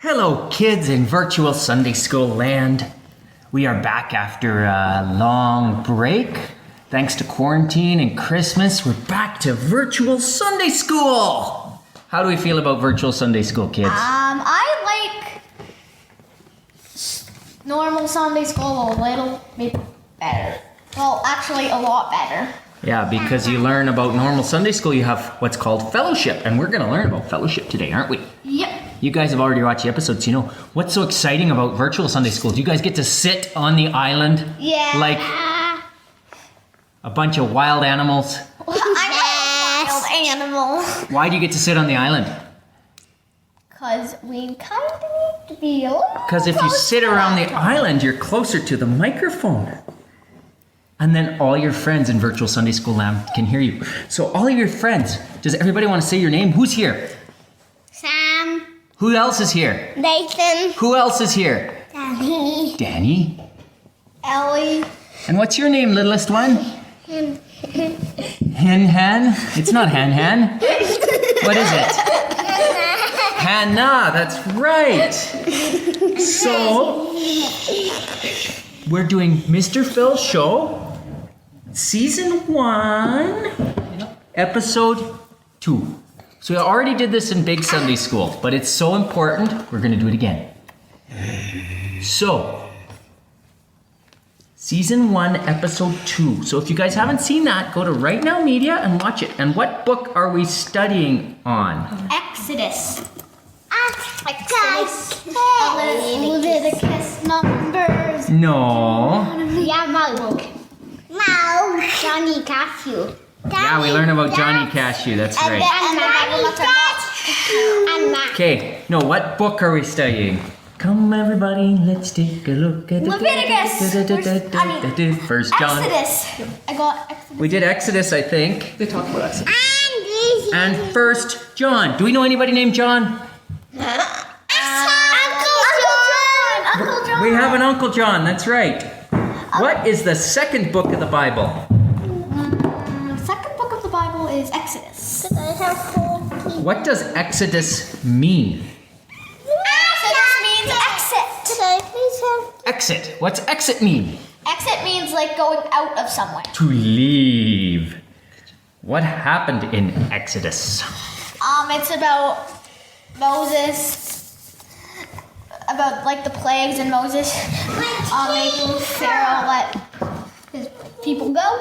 Hello, kids in virtual Sunday school land. We are back after a long break. Thanks to quarantine and Christmas, we're back to virtual Sunday school. How do we feel about virtual Sunday school, kids? I like normal Sunday school a little bit better. Well, actually a lot better. Yeah, because you learn about normal Sunday school, you have what's called fellowship, and we're going to learn about fellowship today, aren't we? Yep. You guys have already watched the episodes, you know what's so exciting about virtual Sunday school? Do you guys get to sit on the island? Yeah. Like a bunch of wild animals? I'm a wild animal. Why do you get to sit on the island? Because we kind of need to be a little Because if you sit around the island, you're closer to the microphone. And then all your friends in virtual Sunday school land can hear you. So all of your friends, does everybody want to say your name? Who's here? Sam. Who else is here? Nathan. Who else is here? Danny. Danny. Ellie. And what's your name, littlest one? Hen. It's not Hen. What is it? Hannah, that's right. So, we're doing Mr. Phil's show, season 1, episode 2. So we already did this in big Sunday school, but it's so important, we're going to do it again. So, season 1, episode 2. So if you guys haven't seen that, go to Right Now Media and watch it. And what book are we studying on? Exodus. Leviticus. Numbers. No. Yeah, Mouse. Johnny Cashew. Yeah, we learn about Johnny Cashew, that's right. And Matt. Okay, no, what book are we studying? Come everybody, let's take a look at Leviticus. First John. Exodus. I got Exodus. We did Exodus, I think. They talk about Exodus. And First John. Do we know anybody named John? Uncle John. We have an Uncle John, that's right. What is the second book of the Bible? The second book of the Bible is Exodus. What does Exodus mean? Exodus means exit. Exit. What's exit mean? Exit means like going out of somewhere. To leave. What happened in Exodus? It's about Moses, about like the plagues and Moses making Pharaoh let his people go.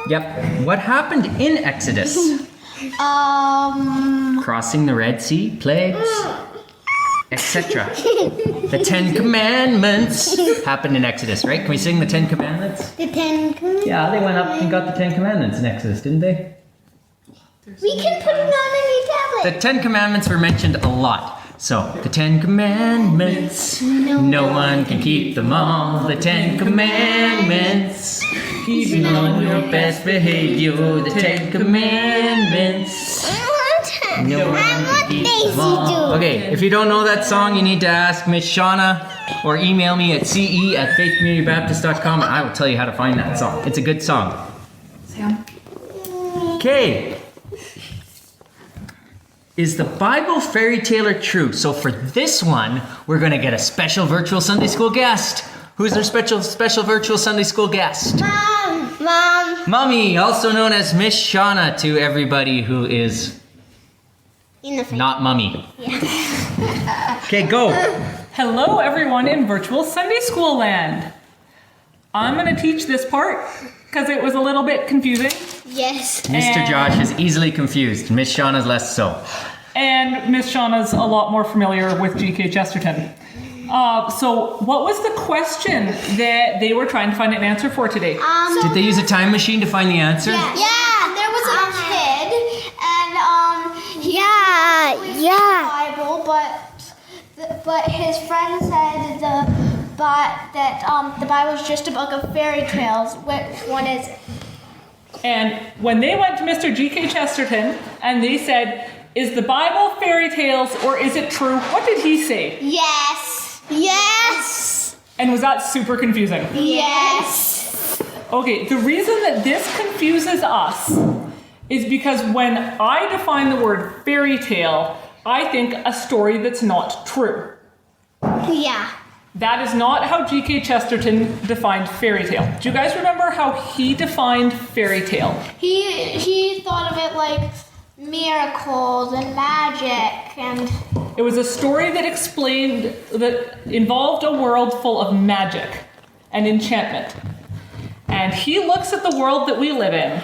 Yep. What happened in Exodus? Crossing the Red Sea, plagues, etc. The 10 Commandments happened in Exodus, right? Can we sing the 10 Commandments? The Ten Commandments. Yeah, they went up and got the 10 Commandments in Exodus, didn't they? We can put it on any tablet. The 10 Commandments were mentioned a lot. So, the 10 Commandments, no one can keep them all. The 10 Commandments, keeping on your best behavior. The 10 Commandments, no one can keep them all. Okay, if you don't know that song, you need to ask Miss Shauna or email me at ce@faithcommunitybaptist.com and I will tell you how to find that song. It's a good song. Sam? Okay. Is the Bible fairy tale or true? So for this one, we're going to get a special virtual Sunday school guest. Who's our special virtual Sunday school guest? Mom. Mommy, also known as Miss Shauna to everybody who is In the face. not Mummy. Okay, go. Hello, everyone in virtual Sunday school land. I'm going to teach this part because it was a little bit confusing. Yes. Mr. Josh is easily confused. Miss Shauna's less so. And Miss Shauna's a lot more familiar with G.K. Chesterton. So what was the question that they were trying to find an answer for today? Did they use a time machine to find the answer? Yeah. There was a kid, and he read the Bible, but his friend said that the Bible is just a book of fairy tales. Which one is it? And when they went to Mr. G.K. Chesterton and they said, is the Bible fairy tales or is it true? What did he say? Yes. And was that super confusing? Yes. Okay, the reason that this confuses us is because when I define the word fairy tale, I think a story that's not true. Yeah. That is not how G.K. Chesterton defined fairy tale. Do you guys remember how he defined fairy tale? He thought of it like miracles and magic and It was a story that involved a world full of magic and enchantment. And he looks at the world that we live in,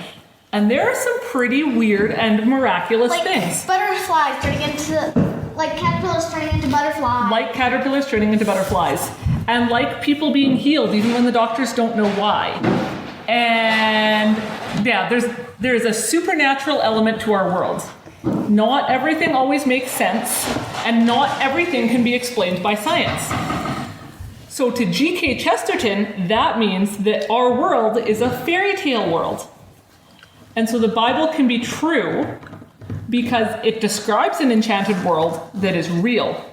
and there are some pretty weird and miraculous like things. butterflies turning into like caterpillars turning into butterflies. Like caterpillars turning into butterflies. And like people being healed even when the doctors don't know why. And yeah, there's a supernatural element to our world. Not everything always makes sense, and not everything can be explained by science. So to G.K. Chesterton, that means that our world is a fairy tale world. And so the Bible can be true because it describes an enchanted world that is real.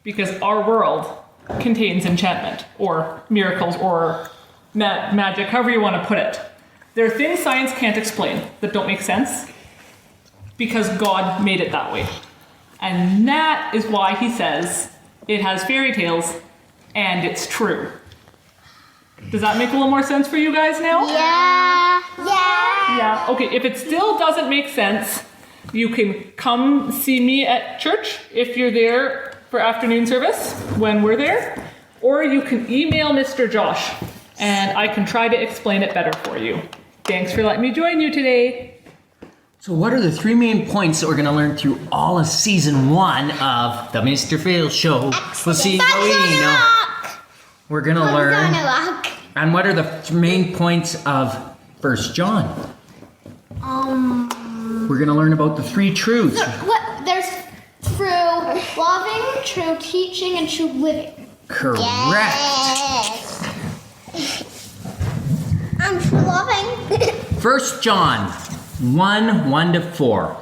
Because our world contains enchantment, or miracles, or magic, however you want to put it. There are things science can't explain that don't make sense because God made it that way. And that is why he says it has fairy tales and it's true. Does that make a little more sense for you guys now? Yeah. Yeah. Yeah. Okay, if it still doesn't make sense, you can come see me at church if you're there for afternoon service when we're there, or you can email Mr. Josh and I can try to explain it better for you. Thanks for letting me join you today. So what are the 3 main points that we're going to learn through all of season 1 of the Mr. Phil Show? We'll see what we know. We're going to learn. And what are the main points of 1 John? We're going to learn about the 3 truths. There's true loving, true teaching, and true living. Correct. Yes. I'm true loving. 1 John 1:1-4.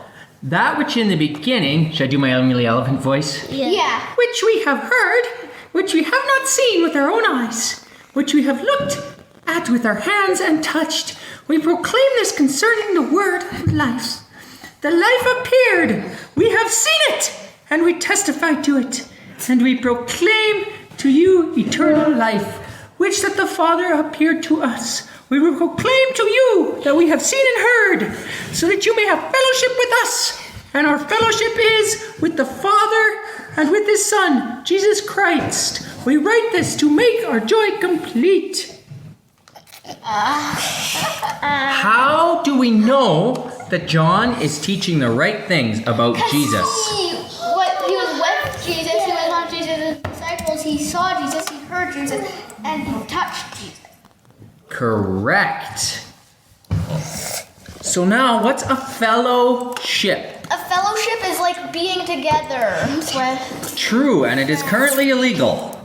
That which in the beginning, should I do my Emily Elephant voice? Yeah. Which we have heard, which we have not seen with our own eyes, which we have looked at with our hands and touched. We proclaim this concerning the word of life. The life appeared. We have seen it, and we testify to it. And we proclaim to you eternal life, which that the Father appeared to us. We will proclaim to you that we have seen and heard, so that you may have fellowship with us. And our fellowship is with the Father and with His Son, Jesus Christ. We write this to make our joy complete. How do we know that John is teaching the right things about Jesus? He was with Jesus, he was one of Jesus' disciples, he saw Jesus, he heard Jesus, and he touched Jesus. Correct. So now, what's a fellowship? A fellowship is like being together with. True, and it is currently illegal.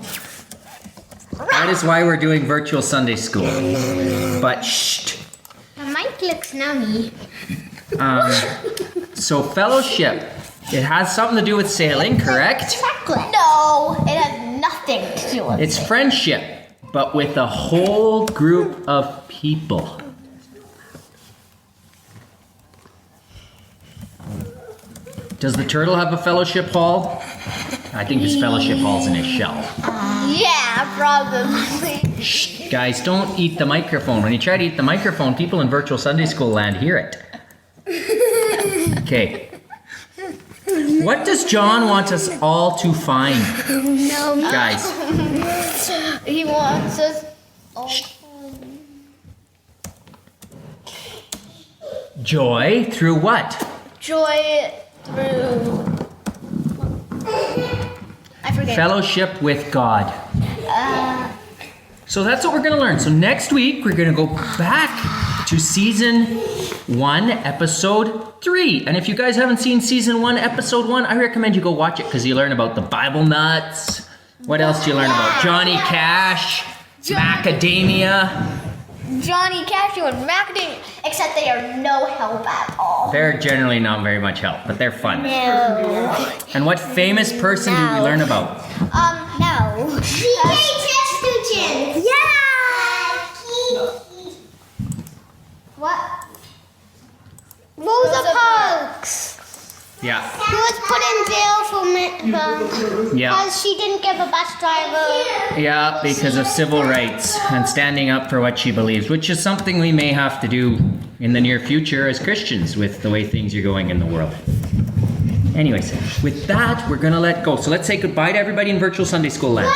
That is why we're doing virtual Sunday school. But shh. The mic looks nummy. So fellowship, it has something to do with sailing, correct? Chocolate. No, it has nothing to do with It's friendship, but with a whole group of people. Does the turtle have a fellowship hall? I think his fellowship hall's in his shell. Yeah, probably. Shh, guys, don't eat the microphone. When you try to eat the microphone, people in virtual Sunday school land hear it. Okay. What does John want us all to find? No. Guys, He wants us all. joy through what? Joy through. I forget. Fellowship with God. So that's what we're going to learn. So next week, we're going to go back to season 1, episode 3. And if you guys haven't seen season 1, episode 1, I recommend you go watch it because you learn about the Bible nuts. What else do you learn about? Johnny Cash, Macadamia. Johnny Cashew and Macadamia, except they are no help at all. They're generally not very much help, but they're fun. No. And what famous person do we learn about? No. G.K. Chesterton. Yeah. What? Rosa Parks. Yeah. He was put in jail for Yeah. because she didn't give a bus driver. Yeah, because of civil rights and standing up for what she believes, which is something we may have to do in the near future as Christians with the way things are going in the world. Anyways, with that, we're going to let go. So let's say goodbye to everybody in virtual Sunday school land.